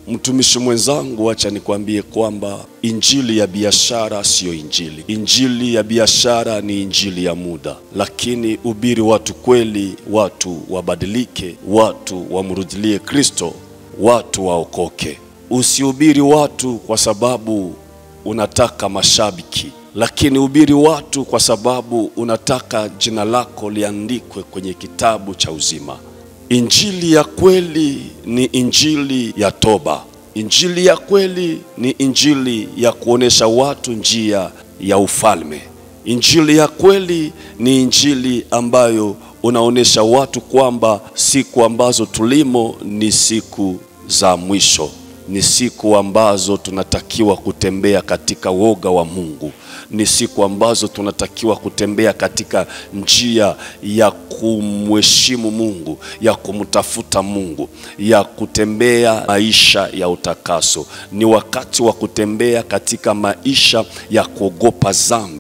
Mtumishi mwenzangu, acha nikwambie kwamba injili ya biashara sio injili. Injili ya biashara ni injili ya muda. Lakini ubiri watu kweli, watu wabadilike, watu wamrudilie Kristo, watu waokoke. Usihubiri watu kwa sababu unataka mashabiki, lakini ubiri watu kwa sababu unataka jina lako liandikwe kwenye kitabu cha uzima. Injili ya kweli ni injili ya toba. Injili ya kweli ni injili ya kuonesha watu njia ya ufalme. Injili ya kweli ni injili ambayo unaonesha watu kwamba siku ambazo tulimo ni siku za mwisho. Ni siku ambazo tunatakiwa kutembea katika woga wa Mungu. Ni siku ambazo tunatakiwa kutembea katika njia ya kumheshimu Mungu, ya kumtafuta Mungu, ya kutembea maisha ya utakaso. Ni wakati wa kutembea katika maisha ya kuogopa dhambi.